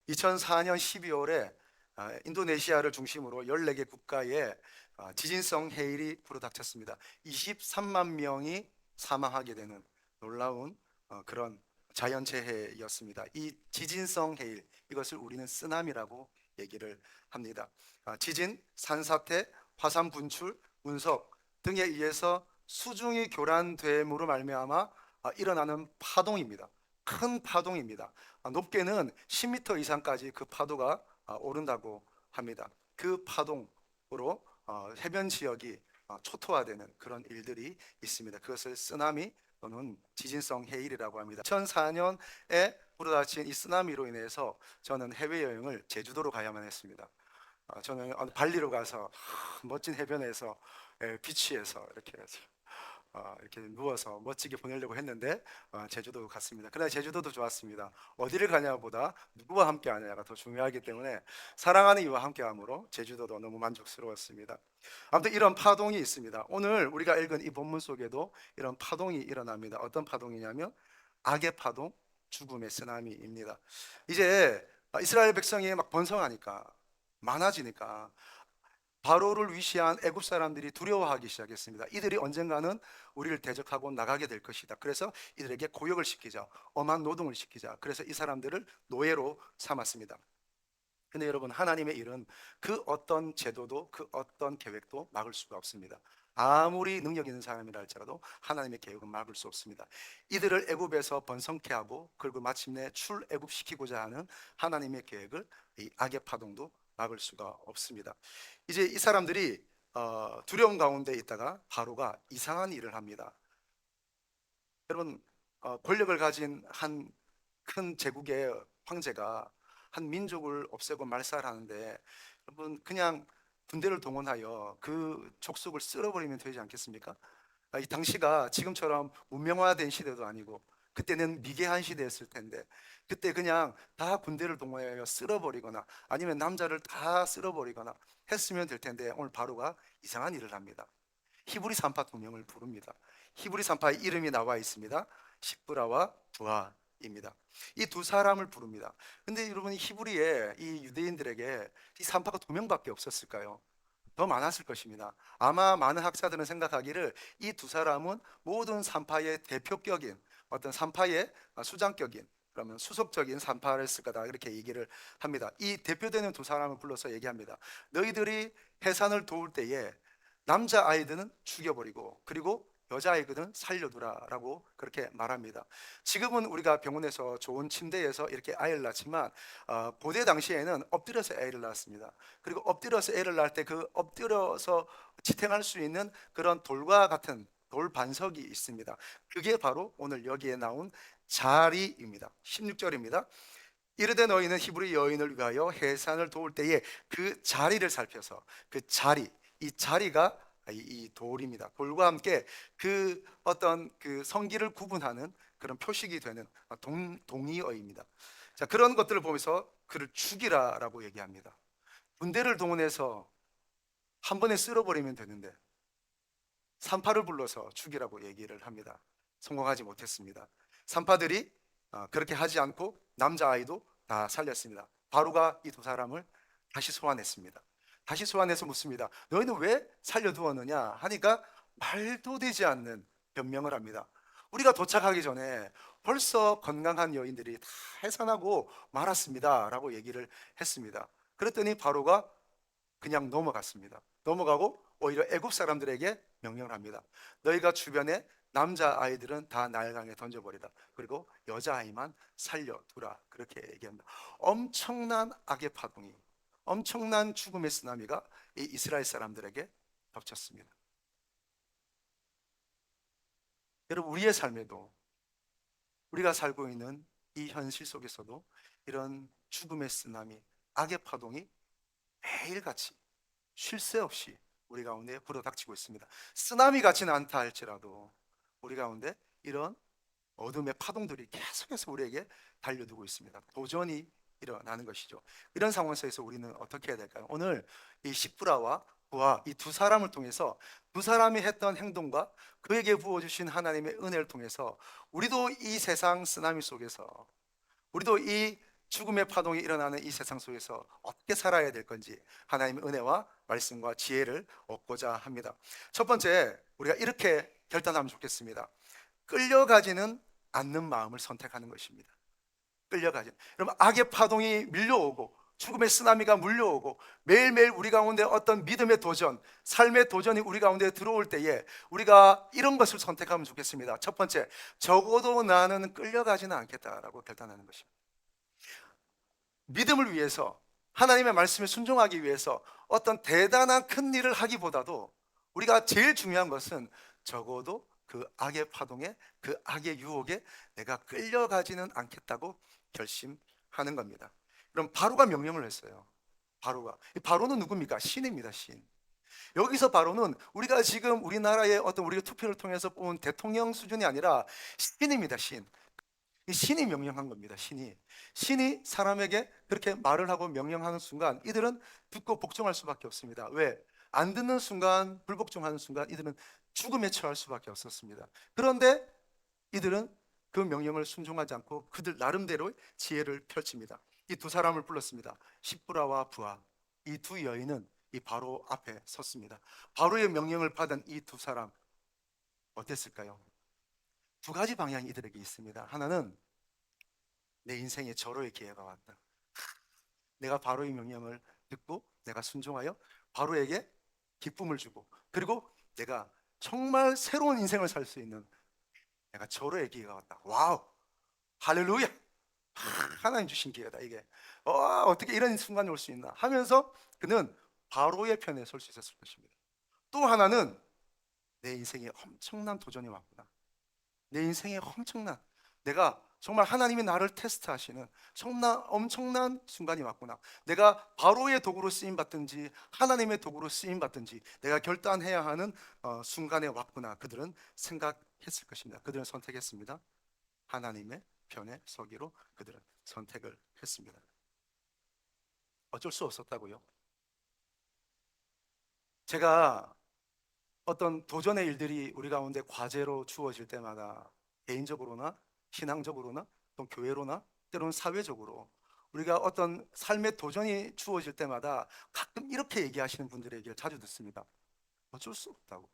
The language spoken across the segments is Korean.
2004년 12월에 인도네시아를 중심으로 14개 국가에 지진성 해일이 불어닥쳤습니다. 23만 명이 사망하게 되는 놀라운 그런 자연재해였습니다. 이 지진성 해일, 이것을 우리는 쓰나미라고 얘기를 합니다. 지진, 산사태, 화산 분출, 운석 등에 의해서 수중이 교란됨으로 말미암아 일어나는 파동입니다. 큰 파동입니다. 높게는 10m 이상까지 그 파도가 오른다고 합니다. 그 파동으로 해변 지역이 초토화되는 그런 일들이 있습니다. 그것을 쓰나미 또는 지진성 해일이라고 합니다. 2004년에 불어닥친 이 쓰나미로 인해서 저는 해외여행을 제주도로 가야만 했습니다. 저는 발리로 가서 멋진 해변에서 비치에서 이렇게 누워서 멋지게 보내려고 했는데 제주도 갔습니다. 그러나 제주도도 좋았습니다. 어디를 가냐보다 누구와 함께 하냐가 더 중요하기 때문에 사랑하는 이와 함께함으로 제주도도 너무 만족스러웠습니다. 아무튼 이런 파동이 있습니다. 오늘 우리가 읽은 이 본문 속에도 이런 파동이 일어납니다. 어떤 파동이냐면 악의 파동, 죽음의 쓰나미입니다. 이제 이스라엘 백성이 막 번성하니까, 많아지니까 바로를 위시한 애굽 사람들이 두려워하기 시작했습니다. 이들이 언젠가는 우리를 대적하고 나가게 될 것이다. 그래서 이들에게 고역을 시키자, 엄한 노동을 시키자. 그래서 이 사람들을 노예로 삼았습니다. 근데 여러분, 하나님의 일은 그 어떤 제도도 그 어떤 계획도 막을 수가 없습니다. 아무리 능력 있는 사람이라 할지라도 하나님의 계획은 막을 수 없습니다. 이들을 애굽에서 번성케 하고 그리고 마침내 출애굽시키고자 하는 하나님의 계획을 이 악의 파동도 막을 수가 없습니다. 이제 이 사람들이 두려움 가운데 있다가 바로가 이상한 일을 합니다. 여러분, 권력을 가진 한 큰 제국의 황제가 한 민족을 없애고 말살하는데, 여러분, 그냥 군대를 동원하여 그 족속을 쓸어버리면 되지 않겠습니까? 이 당시가 지금처럼 문명화된 시대도 아니고 그때는 미개한 시대였을 텐데, 그때 그냥 다 군대를 동원하여 쓸어버리거나 아니면 남자를 다 쓸어버리거나 했으면 될 텐데, 오늘 바로가 이상한 일을 합니다. 히브리 산파 두 명을 부릅니다. 히브리 산파의 이름이 나와 있습니다. 십브라와 부하입니다. 이 두 사람을 부릅니다. 근데 여러분, 히브리에 이 유대인들에게 이 산파가 두 명밖에 없었을까요? 더 많았을 것입니다. 아마 많은 학자들은 생각하기를 이 두 사람은 모든 산파의 대표격인, 어떤 산파의 수장격인, 그러면 수석적인 산파를 쓸 거다, 이렇게 얘기를 합니다. 이 대표되는 두 사람을 불러서 얘기합니다. 너희들이 해산을 도울 때에 남자 아이들은 죽여버리고 그리고 여자아이들은 살려두라라고 그렇게 말합니다. 지금은 우리가 병원에서 좋은 침대에서 이렇게 아이를 낳지만 고대 당시에는 엎드려서 아이를 낳았습니다. 그리고 엎드려서 애를 낳을 때 그 엎드려서 지탱할 수 있는 그런 돌과 같은 돌 반석이 있습니다. 그게 바로 오늘 여기에 나온 자리입니다. 16절입니다. 이르되 너희는 히브리 여인을 위하여 해산을 도울 때에 그 자리를 살펴서, 그 자리, 이 자리가 이 돌입니다. 돌과 함께 그 어떤 그 성기를 구분하는 그런 표식이 되는 동의어입니다. 자, 그런 것들을 보면서 그를 죽이라라고 얘기합니다. 군대를 동원해서 한 번에 쓸어버리면 되는데 산파를 불러서 죽이라고 얘기를 합니다. 성공하지 못했습니다. 산파들이 그렇게 하지 않고 남자아이도 다 살렸습니다. 바로가 이 두 사람을 다시 소환했습니다. 다시 소환해서 묻습니다. 너희는 왜 살려두었느냐 하니까 말도 되지 않는 변명을 합니다. 우리가 도착하기 전에 벌써 건강한 여인들이 다 해산하고 말았습니다 라고 얘기를 했습니다. 그랬더니 바로가 그냥 넘어갔습니다. 넘어가고 오히려 애굽 사람들에게 명령을 합니다. 너희가 주변에 남자 아이들은 다 나일강에 던져버리라. 그리고 여자 아이만 살려두라. 그렇게 얘기합니다. 엄청난 악의 파동이, 엄청난 죽음의 쓰나미가 이 이스라엘 사람들에게 덮쳤습니다. 여러분, 우리의 삶에도, 우리가 살고 있는 이 현실 속에서도 이런 죽음의 쓰나미, 악의 파동이 매일같이 쉴 새 없이 우리 가운데 불어닥치고 있습니다. 쓰나미 같지는 않다 할지라도 우리 가운데 이런 어둠의 파동들이 계속해서 우리에게 달려들고 있습니다. 도전이 일어나는 것이죠. 이런 상황 속에서 우리는 어떻게 해야 될까요? 오늘 이 십브라와 부하 이 두 사람을 통해서, 두 사람이 했던 행동과 그에게 부어주신 하나님의 은혜를 통해서 우리도 이 세상 쓰나미 속에서, 우리도 이 죽음의 파동이 일어나는 이 세상 속에서 어떻게 살아야 될 건지 하나님의 은혜와 말씀과 지혜를 얻고자 합니다. 첫 번째, 우리가 이렇게 결단하면 좋겠습니다. 끌려가지는 않는 마음을 선택하는 것입니다. 끌려가지. 여러분, 악의 파동이 밀려오고 죽음의 쓰나미가 물려오고 매일매일 우리 가운데 어떤 믿음의 도전, 삶의 도전이 우리 가운데 들어올 때에 우리가 이런 것을 선택하면 좋겠습니다. 첫 번째, 적어도 나는 끌려가지는 않겠다라고 결단하는 것입니다. 믿음을 위해서, 하나님의 말씀에 순종하기 위해서 어떤 대단한 큰 일을 하기보다도 우리가 제일 중요한 것은 적어도 그 악의 파동에, 그 악의 유혹에 내가 끌려가지는 않겠다고 결심하는 겁니다. 그럼 바로가 명령을 했어요. 이 바로는 누굽니까? 신입니다. 신. 여기서 바로는 우리가 지금 우리나라의 어떤 우리가 투표를 통해서 뽑은 대통령 수준이 아니라 신입니다. 신. 이 신이 명령한 겁니다. 신이 사람에게 그렇게 말을 하고 명령하는 순간 이들은 듣고 복종할 수밖에 없습니다. 왜? 안 듣는 순간, 불복종하는 순간 이들은 죽음에 처할 수밖에 없었습니다. 그런데 이들은 그 명령을 순종하지 않고 그들 나름대로의 지혜를 펼칩니다. 이 두 사람을 불렀습니다. 십부라와 부하. 이 두 여인은 이 바로 앞에 섰습니다. 바로의 명령을 받은 이 두 사람 어땠을까요? 두 가지 방향이 이들에게 있습니다. 하나는 내 인생에 절호의 기회가 왔다. 내가 바로의 명령을 듣고 내가 순종하여 바로에게 기쁨을 주고, 그리고 내가 정말 새로운 인생을 살 수 있는 내가 절호의 기회가 왔다. 와우, 할렐루야. 하나님 주신 기회다 이게. 어떻게 이런 순간이 올 수 있나 하면서 그는 바로의 편에 설 수 있었을 것입니다. 또 하나는 내 인생에 엄청난 도전이 왔구나. 내 인생에 엄청난, 내가 정말 하나님이 나를 테스트하시는 엄청난 순간이 왔구나. 내가 바로의 도구로 쓰임 받든지 하나님의 도구로 쓰임 받든지 내가 결단해야 하는 순간에 왔구나. 그들은 생각했을 것입니다. 그들은 선택했습니다. 하나님의 편에 서기로 그들은 선택을 했습니다. 어쩔 수 없었다고요. 제가 어떤 도전의 일들이 우리 가운데 과제로 주어질 때마다 개인적으로나 신앙적으로나 또 교회로나 때로는 사회적으로 우리가 어떤 삶의 도전이 주어질 때마다 가끔 이렇게 얘기하시는 분들의 얘기를 자주 듣습니다. 어쩔 수 없다고,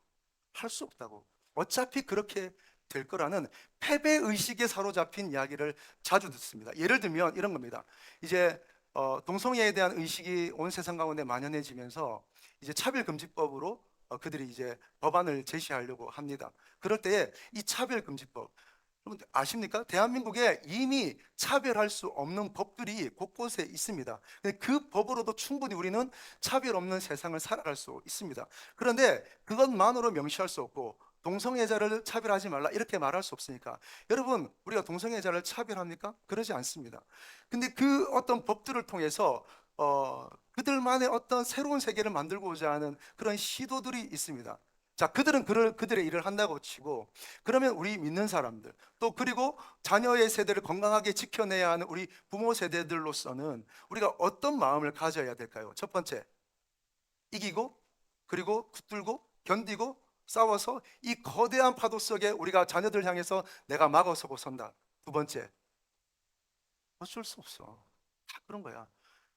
할 수 없다고, 어차피 그렇게 될 거라는 패배의식에 사로잡힌 이야기를 자주 듣습니다. 예를 들면 이런 겁니다. 이제 동성애에 대한 의식이 온 세상 가운데 만연해지면서 이제 차별금지법으로 그들이 이제 법안을 제시하려고 합니다. 그럴 때에 이 차별금지법, 여러분 아십니까? 대한민국에 이미 차별할 수 없는 법들이 곳곳에 있습니다. 근데 그 법으로도 충분히 우리는 차별 없는 세상을 살아갈 수 있습니다. 그런데 그것만으로 명시할 수 없고 동성애자를 차별하지 말라 이렇게 말할 수 없으니까, 여러분 우리가 동성애자를 차별합니까? 그러지 않습니다. 근데 그 어떤 법들을 통해서 그들만의 어떤 새로운 세계를 만들고자 하는 그런 시도들이 있습니다. 자, 그들은 그들의 일을 한다고 치고, 그러면 우리 믿는 사람들, 또 그리고 자녀의 세대를 건강하게 지켜내야 하는 우리 부모 세대들로서는 우리가 어떤 마음을 가져야 될까요? 첫 번째, 이기고 그리고 붙들고 견디고 싸워서 이 거대한 파도 속에 우리가 자녀들 향해서 내가 막아서고 선다. 두 번째, 어쩔 수 없어. 다 그런 거야.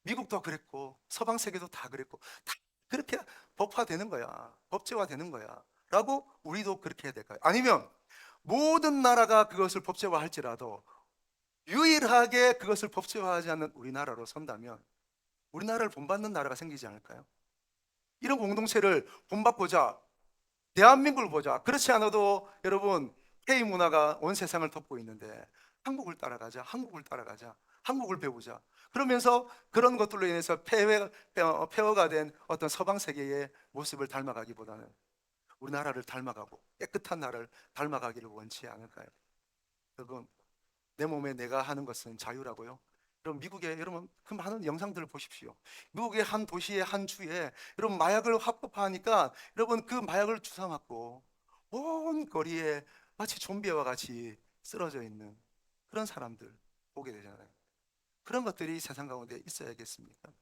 미국도 그랬고 서방 세계도 다 그랬고 다 그렇게 법화되는 거야. 법제화되는 거야. 라고 우리도 그렇게 해야 될까요? 아니면 모든 나라가 그것을 법제화할지라도 유일하게 그것을 법제화하지 않는 우리나라로 선다면 우리나라를 본받는 나라가 생기지 않을까요? 이런 공동체를 본받고자 대한민국을 보자. 그렇지 않아도 여러분 K 문화가 온 세상을 덮고 있는데 한국을 따라가자, 한국을 따라가자, 한국을 배우자. 그러면서 그런 것들로 인해서 폐허가 된 어떤 서방 세계의 모습을 닮아가기보다는 우리나라를 닮아가고 깨끗한 나라를 닮아가기를 원치 않을까요? 여러분, 내 몸에 내가 하는 것은 자유라고요. 여러분 미국에 여러분 그 많은 영상들을 보십시오. 미국의 한 도시의 한 주에 여러분 마약을 합법화하니까 여러분 그 마약을 주사 맞고 온 거리에 마치 좀비와 같이 쓰러져 있는 그런 사람들 보게 되잖아요. 그런 것들이 세상 가운데 있어야겠습니까?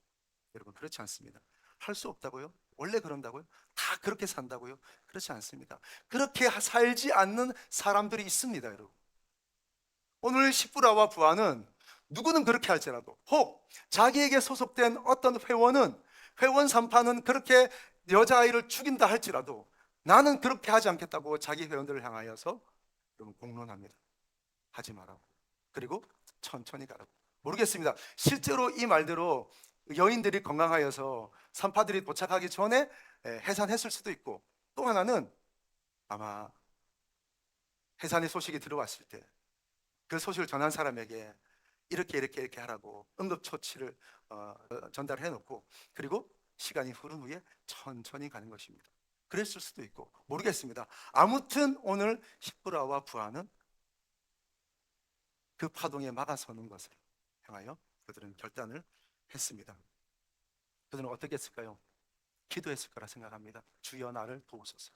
여러분 그렇지 않습니다. 할 수 없다고요? 원래 그런다고요? 다 그렇게 산다고요? 그렇지 않습니다. 그렇게 살지 않는 사람들이 있습니다, 여러분. 오늘 십부라와 부하는 누구는 그렇게 할지라도, 혹 자기에게 소속된 어떤 회원 산파는 그렇게 여자아이를 죽인다 할지라도 나는 그렇게 하지 않겠다고 자기 회원들을 향하여서 여러분 공론합니다. 하지 말라고. 그리고 천천히 가라고. 모르겠습니다. 실제로 이 말대로 여인들이 건강하여서 산파들이 도착하기 전에 해산했을 수도 있고, 또 하나는 아마 해산의 소식이 들어왔을 때 그 소식을 전한 사람에게 이렇게 하라고 응급처치를 전달해 놓고, 그리고 시간이 흐른 후에 천천히 가는 것입니다. 그랬을 수도 있고 모르겠습니다. 아무튼 오늘 십부라와 부하는 그 파동에 막아서는 것을 향하여 그들은 결단을 했습니다. 그들은 어떻게 했을까요? 기도했을 거라 생각합니다. 주여 나를 도우소서.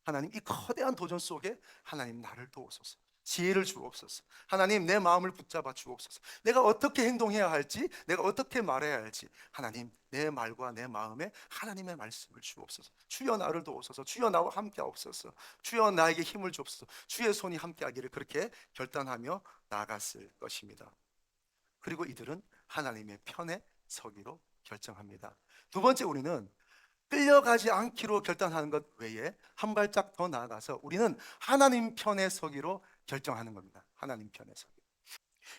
하나님, 이 거대한 도전 속에 하나님 나를 도우소서. 지혜를 주옵소서. 하나님, 내 마음을 붙잡아 주옵소서. 내가 어떻게 행동해야 할지, 내가 어떻게 말해야 할지, 하나님, 내 말과 내 마음에 하나님의 말씀을 주옵소서. 주여 나를 도우소서. 주여 나와 함께 하옵소서. 주여 나에게 힘을 주옵소서. 주의 손이 함께 하기를 그렇게 결단하며 나아갔을 것입니다. 그리고 이들은 하나님의 편에 서기로 결정합니다. 두 번째, 우리는 끌려가지 않기로 결단하는 것 외에 한 발짝 더 나아가서 우리는 하나님 편에 서기로 결정하는 겁니다. 하나님 편에 서기.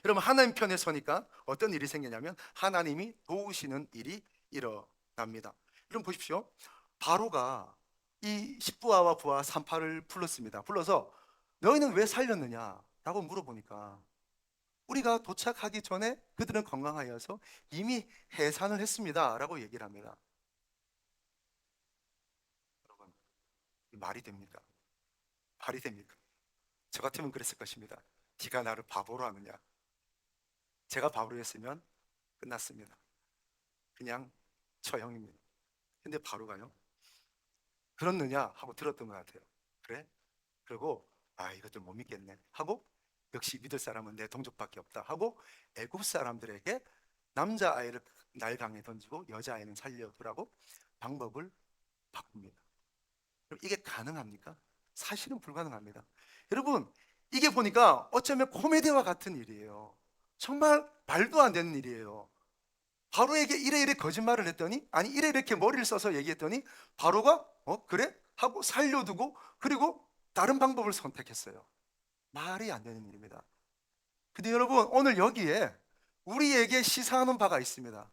여러분, 하나님 편에 서니까 어떤 일이 생기냐면 하나님이 도우시는 일이 일어납니다. 여러분 보십시오. 바로가 이 십부아와 부하 산파를 불렀습니다. 불러서 너희는 왜 살렸느냐 라고 물어보니까 우리가 도착하기 전에 그들은 건강하여서 이미 해산을 했습니다 라고 얘기를 합니다. 여러분, 말이 됩니까? 말이 됩니까? 저 같으면 그랬을 것입니다. 네가 나를 바보로 하느냐? 제가 바보로 했으면 끝났습니다. 그냥 처형입니다. 근데 바로가요, 그렇느냐 하고 들었던 것 같아요. 그래? 그리고 이것들 못 믿겠네 하고, 역시 믿을 사람은 내 동족밖에 없다 하고 애굽 사람들에게 남자아이를 날강에 던지고 여자아이는 살려두라고 방법을 바꿉니다. 그럼 이게 가능합니까? 사실은 불가능합니다. 여러분, 이게 보니까 어쩌면 코미디와 같은 일이에요. 정말 말도 안 되는 일이에요. 바로에게 이래 거짓말을 했더니, 아니 이래 이렇게 머리를 써서 얘기했더니 바로가 그래? 하고 살려두고 그리고 다른 방법을 선택했어요. 말이 안 되는 일입니다. 근데 여러분, 오늘 여기에 우리에게 시사하는 바가 있습니다.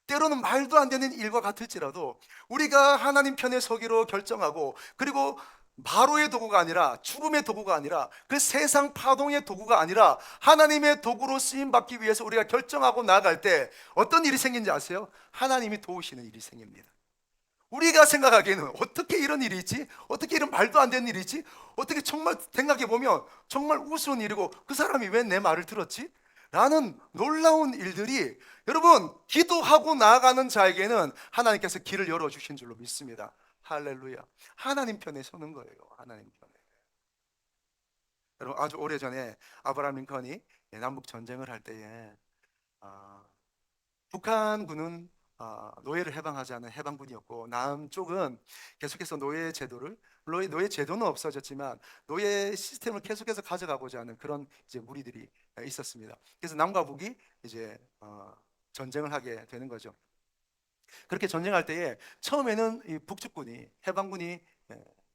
때로는 말도 안 되는 일과 같을지라도 우리가 하나님 편에 서기로 결정하고, 그리고 바로의 도구가 아니라, 죽음의 도구가 아니라, 그 세상 파동의 도구가 아니라 하나님의 도구로 쓰임 받기 위해서 우리가 결정하고 나아갈 때 어떤 일이 생긴지 아세요? 하나님이 도우시는 일이 생깁니다. 우리가 생각하기에는 어떻게 이런 일이 있지? 어떻게 이런 말도 안 되는 일이 있지? 어떻게, 정말 생각해 보면 정말 우스운 일이고 그 사람이 왜 내 말을 들었지? 라는 놀라운 일들이, 여러분, 기도하고 나아가는 자에게는 하나님께서 길을 열어주신 줄로 믿습니다. 할렐루야. 하나님 편에 서는 거예요. 하나님 편에. 여러분, 아주 오래전에 아브라함 링컨이 남북 전쟁을 할 때에 아, 북한군은 노예를 해방하지 않은 해방군이었고, 남쪽은 계속해서 노예 제도는 없어졌지만 노예 시스템을 계속해서 가져가고자 하는 그런 이제 무리들이 있었습니다. 그래서 남과 북이 이제 전쟁을 하게 되는 거죠. 그렇게 전쟁할 때에 처음에는 이 북측군이, 해방군이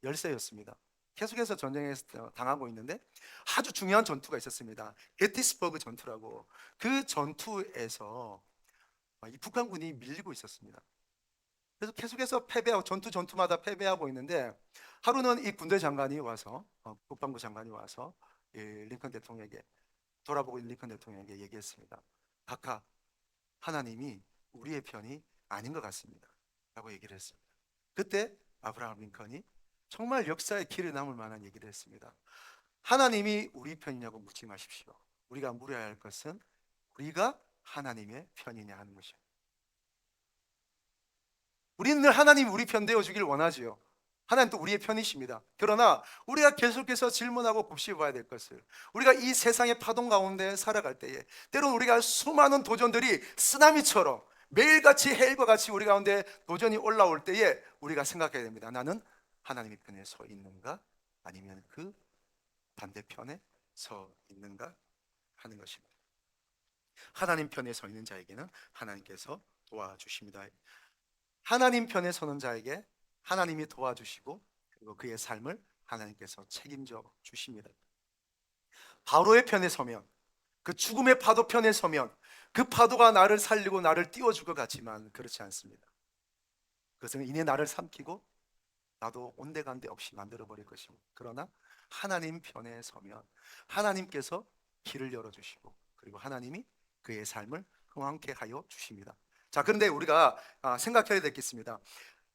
열세였습니다. 계속해서 전쟁에서 당하고 있는데 아주 중요한 전투가 있었습니다. 게티스버그 전투라고. 그 전투에서 이 북한군이 밀리고 있었습니다. 그래서 계속해서 패배하고, 전투마다 패배하고 있는데, 하루는 이 군대 장관이 와서 국방부 장관이 와서 이 링컨 대통령에게, 돌아보고 있는 링컨 대통령에게 얘기했습니다. 각하, 하나님이 우리의 편이 아닌 것 같습니다 라고 얘기를 했습니다. 그때 아브라함 링컨이 정말 역사에 길에 남을 만한 얘기를 했습니다. 하나님이 우리 편이냐고 묻지 마십시오. 우리가 물어야 할 것은 우리가 하나님의 편이냐 하는 것이에요. 우리는 늘 하나님이 우리 편 되어 주길 원하지요. 하나님 또 우리의 편이십니다. 그러나 우리가 계속해서 질문하고 곱씹어 봐야 될 것을, 우리가 이 세상의 파동 가운데 살아갈 때에 때로는 우리가 수많은 도전들이 쓰나미처럼 매일같이 해일과 같이 우리 가운데 도전이 올라올 때에 우리가 생각해야 됩니다. 나는 하나님의 편에 서 있는가, 아니면 그 반대편에 서 있는가 하는 것입니다. 하나님 편에 서 있는 자에게는 하나님께서 도와주십니다. 하나님 편에 서는 자에게 하나님이 도와주시고 그리고 그의 삶을 하나님께서 책임져 주십니다. 바로의 편에 서면, 그 죽음의 파도 편에 서면 그 파도가 나를 살리고 나를 띄워줄 것 같지만 그렇지 않습니다. 그것은 이내 나를 삼키고 나도 온데간데 없이 만들어버릴 것이고, 그러나 하나님 편에 서면 하나님께서 길을 열어주시고 그리고 하나님이 그의 삶을 흥왕케 하여 주십니다. 자, 그런데 우리가 생각해야 되겠습니다.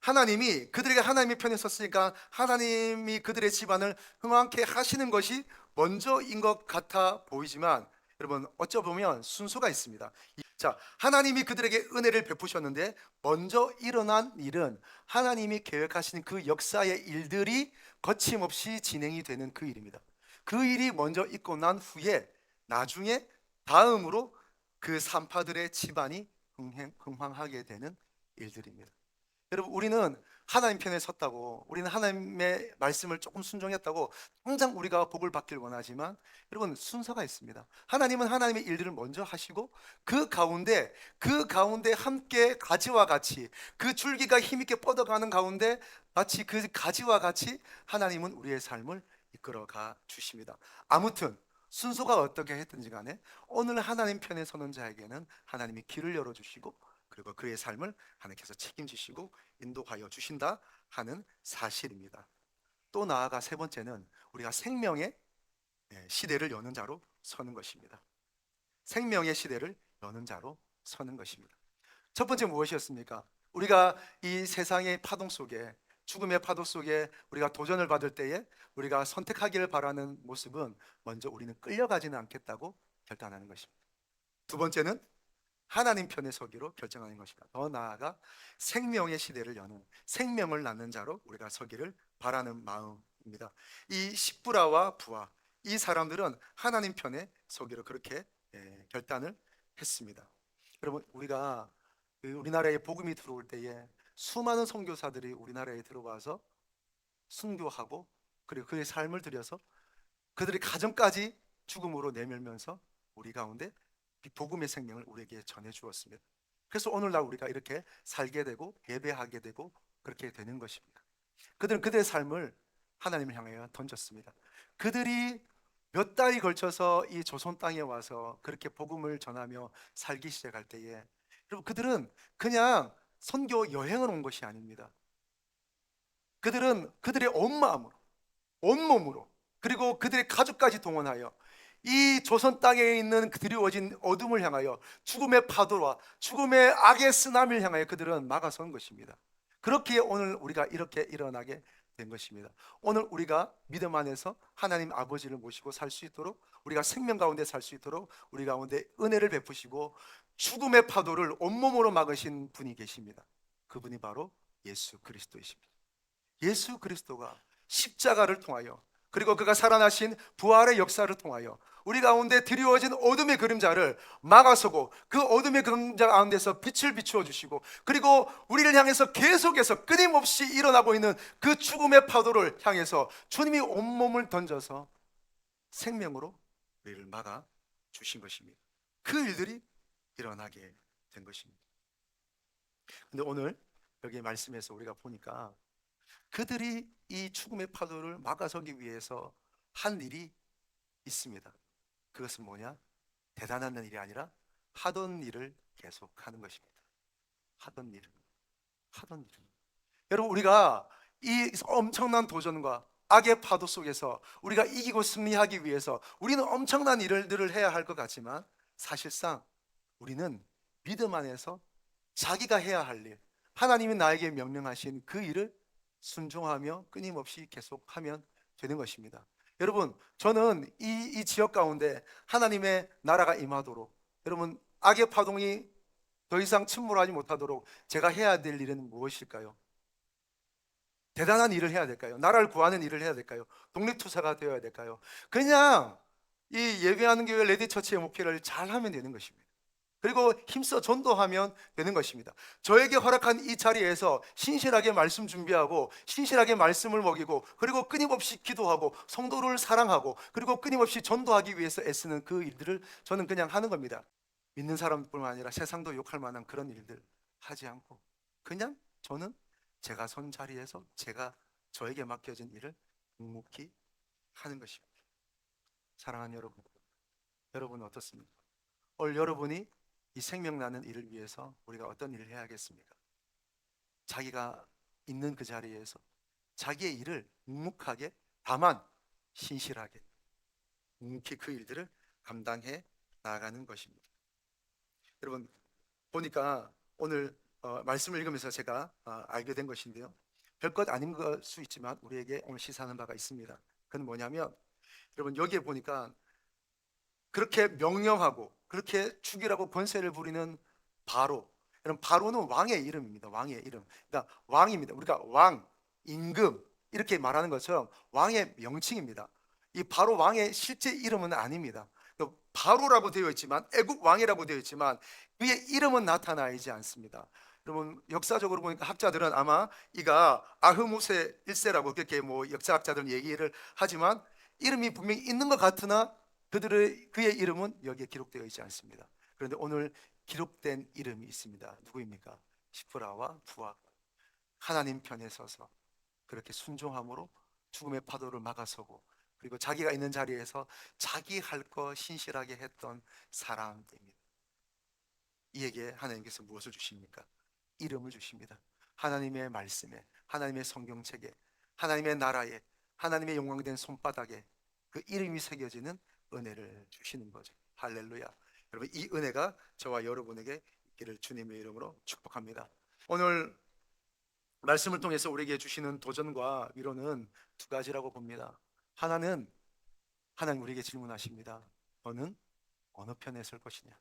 하나님이 그들에게 하나님의 편에 섰으니까 하나님이 그들의 집안을 흥왕케 하시는 것이 먼저인 것 같아 보이지만, 여러분 어쩌보면 순서가 있습니다. 자, 하나님이 그들에게 은혜를 베푸셨는데 먼저 일어난 일은 하나님이 계획하신 그 역사의 일들이 거침없이 진행이 되는 그 일입니다. 그 일이 먼저 있고 난 후에 나중에 다음으로 그 산파들의 집안이 흥황하게 되는 일들입니다. 여러분, 우리는 하나님 편에 섰다고, 우리는 하나님의 말씀을 조금 순종했다고 당장 우리가 복을 받길 원하지만, 여러분 순서가 있습니다. 하나님은 하나님의 일들을 먼저 하시고 그 가운데 함께 가지와 같이, 그 줄기가 힘있게 뻗어가는 가운데 마치 그 가지와 같이 하나님은 우리의 삶을 이끌어가 주십니다. 아무튼 순서가 어떻게 했든지 간에 오늘 하나님 편에 서는 자에게는 하나님이 길을 열어주시고 그리고 그의 삶을 하나님께서 책임지시고 인도하여 주신다 하는 사실입니다. 또 나아가 세 번째는 우리가 생명의 시대를 여는 자로 서는 것입니다. 생명의 시대를 여는 자로 서는 것입니다. 첫 번째 무엇이었습니까? 우리가 이 세상의 파동 속에, 죽음의 파도 속에 우리가 도전을 받을 때에 우리가 선택하기를 바라는 모습은 먼저 우리는 끌려가지는 않겠다고 결단하는 것입니다. 두 번째는 하나님 편에 서기로 결정하는 것입니다. 더 나아가 생명의 시대를 여는, 생명을 낳는 자로 우리가 서기를 바라는 마음입니다. 이 십부라와 부하, 이 사람들은 하나님 편에 서기로 그렇게 결단을 했습니다. 여러분, 우리가 우리나라에 복음이 들어올 때에 수많은 선교사들이 우리나라에 들어와서 순교하고 그리고 그의 삶을 들여서 그들의 가정까지 죽음으로 내밀면서 우리 가운데 복음의 생명을 우리에게 전해 주었습니다. 그래서 오늘날 우리가 이렇게 살게 되고 예배하게 되고 그렇게 되는 것입니다. 그들은 그들의 삶을 하나님을 향하여 던졌습니다. 그들이 몇 달이 걸쳐서 이 조선 땅에 와서 그렇게 복음을 전하며 살기 시작할 때에, 여러분 그들은 그냥 선교 여행을 온 것이 아닙니다. 그들은 그들의 온 마음으로, 온 몸으로, 그리고 그들의 가족까지 동원하여 이 조선 땅에 있는 그 드리워진 어둠을 향하여, 죽음의 파도와 죽음의 악의 쓰나미를 향하여 그들은 막아선 것입니다. 그렇기에 오늘 우리가 이렇게 일어나게 된 것입니다. 오늘 우리가 믿음 안에서 하나님 아버지를 모시고 살 수 있도록, 우리가 생명 가운데 살 수 있도록 우리 가운데 은혜를 베푸시고 죽음의 파도를 온몸으로 막으신 분이 계십니다. 그분이 바로 예수 그리스도이십니다. 예수 그리스도가 십자가를 통하여 그리고 그가 살아나신 부활의 역사를 통하여 우리 가운데 드리워진 어둠의 그림자를 막아서고 그 어둠의 그림자 가운데서 빛을 비추어 주시고, 그리고 우리를 향해서 계속해서 끊임없이 일어나고 있는 그 죽음의 파도를 향해서 주님이 온몸을 던져서 생명으로 우리를 막아 주신 것입니다. 그 일들이 일어나게 된 것입니다. 근데 오늘 여기 말씀에서 우리가 보니까 그들이 이 죽음의 파도를 막아서기 위해서 한 일이 있습니다. 그것은 뭐냐? 대단한 일이 아니라 하던 일을 계속하는 것입니다. 하던 일을. 여러분, 우리가 이 엄청난 도전과 악의 파도 속에서 우리가 이기고 승리하기 위해서 우리는 엄청난 일들을 해야 할 것 같지만, 사실상 우리는 믿음 안에서 자기가 해야 할 일, 하나님이 나에게 명령하신 그 일을 순종하며 끊임없이 계속하면 되는 것입니다. 여러분, 저는 이 지역 가운데 하나님의 나라가 임하도록, 여러분 악의 파동이 더 이상 침몰하지 못하도록 제가 해야 될 일은 무엇일까요? 대단한 일을 해야 될까요? 나라를 구하는 일을 해야 될까요? 독립투사가 되어야 될까요? 그냥 이 예배하는 교회 레디처치의 목회를 잘 하면 되는 것입니다. 그리고 힘써 전도하면 되는 것입니다. 저에게 허락한 이 자리에서 신실하게 말씀 준비하고 신실하게 말씀을 먹이고 그리고 끊임없이 기도하고 성도를 사랑하고 그리고 끊임없이 전도하기 위해서 애쓰는 그 일들을 저는 그냥 하는 겁니다. 믿는 사람뿐만 아니라 세상도 욕할 만한 그런 일들 하지 않고 그냥 저는 제가 선 자리에서 제가 저에게 맡겨진 일을 묵묵히 하는 것입니다. 사랑하는 여러분, 여러분은 어떻습니까? 오늘 여러분이 이 생명나는 일을 위해서 우리가 어떤 일을 해야겠습니까? 자기가 있는 그 자리에서 자기의 일을 묵묵하게, 다만 신실하게 묵묵히 그 일들을 감당해 나아가는 것입니다. 여러분, 보니까 오늘 말씀을 읽으면서 제가 알게 된 것인데요, 별것 아닌 걸 수 있지만 우리에게 오늘 시사하는 바가 있습니다. 그건 뭐냐면, 여러분 여기에 보니까 그렇게 명령하고 그렇게 죽이라고 권세를 부리는 바로, 여러분 바로는 왕의 이름입니다. 왕의 이름. 그러니까 왕입니다. 우리가 왕, 임금 이렇게 말하는 것처럼 왕의 명칭입니다. 이 바로 왕의 실제 이름은 아닙니다. 바로라고 되어 있지만, 애국 왕이라고 되어 있지만 그의 이름은 나타나 있지 않습니다. 여러분 역사적으로 보니까 학자들은 아마 이가 아흐무세 1세라고 그렇게 뭐 역사학자들은 얘기를 하지만 이름이 분명히 있는 것 같으나 그의 이름은 여기에 기록되어 있지 않습니다. 그런데 오늘 기록된 이름이 있습니다. 누구입니까? 시프라와 부하, 하나님 편에 서서 그렇게 순종함으로 죽음의 파도를 막아서고, 그리고 자기가 있는 자리에서 자기 할 거 신실하게 했던 사람입니다. 이에게 하나님께서 무엇을 주십니까? 이름을 주십니다. 하나님의 말씀에, 하나님의 성경책에, 하나님의 나라에, 하나님의 영광된 손바닥에 그 이름이 새겨지는 은혜를 주시는 거죠. 할렐루야. 여러분 이 은혜가 저와 여러분에게 있기를 주님의 이름으로 축복합니다. 오늘 말씀을 통해서 우리에게 주시는 도전과 위로는 두 가지라고 봅니다. 하나는 하나님 우리에게 질문하십니다. 너는 어느 편에 설 것이냐?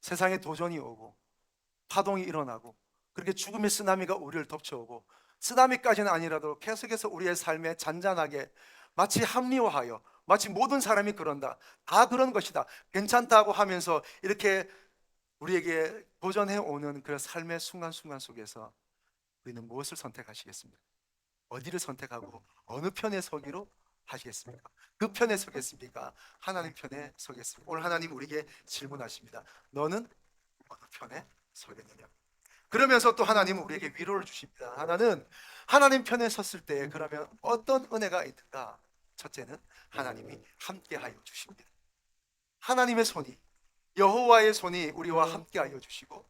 세상에 도전이 오고 파동이 일어나고 그렇게 죽음의 쓰나미가 우리를 덮쳐오고, 쓰나미까지는 아니라도 계속해서 우리의 삶에 잔잔하게 마치 합리화하여, 마치 모든 사람이 그런다, 다 그런 것이다, 괜찮다고 하면서 이렇게 우리에게 도전해 오는 그 삶의 순간순간 속에서 우리는 무엇을 선택하시겠습니까? 어디를 선택하고 어느 편에 서기로 하시겠습니까? 그 편에 서겠습니까? 하나님 편에 서겠습니까? 오늘 하나님 우리에게 질문하십니다. 너는 어느 편에 서겠느냐? 그러면서 또 하나님은 우리에게 위로를 주십니다. 하나는 하나님 편에 섰을 때 그러면 어떤 은혜가 있는가? 첫째는 하나님이 함께하여 주십니다. 하나님의 손이, 여호와의 손이 우리와 함께하여 주시고,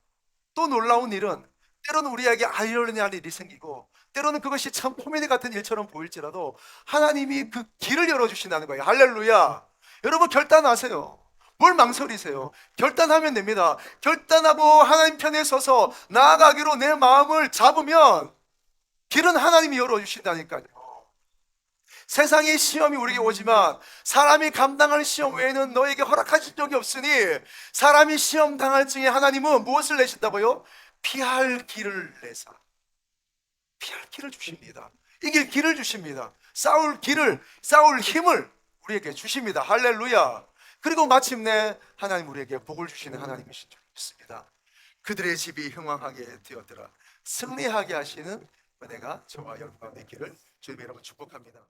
또 놀라운 일은 때로는 우리에게 아이러니한 일이 생기고 때로는 그것이 참 코미디 같은 일처럼 보일지라도 하나님이 그 길을 열어주신다는 거예요. 할렐루야. 여러분 결단하세요. 뭘 망설이세요? 결단하면 됩니다. 결단하고 하나님 편에 서서 나아가기로 내 마음을 잡으면 길은 하나님이 열어주신다니까요. 세상의 시험이 우리에게 오지만 사람이 감당할 시험 외에는 너에게 허락하신 적이 없으니, 사람이 시험 당할 즈에 하나님은 무엇을 내신다고요? 피할 길을 내사, 피할 길을 주십니다. 이길 길을 주십니다. 싸울 길을, 싸울 힘을 우리에게 주십니다. 할렐루야. 그리고 마침내 하나님 우리에게 복을 주시는 하나님이신 줄 믿습니다. 그들의 집이 흥왕하게 되었더라. 승리하게 하시는 은혜가 저와 여러분과 있기를 주님의 이름으로 축복합니다.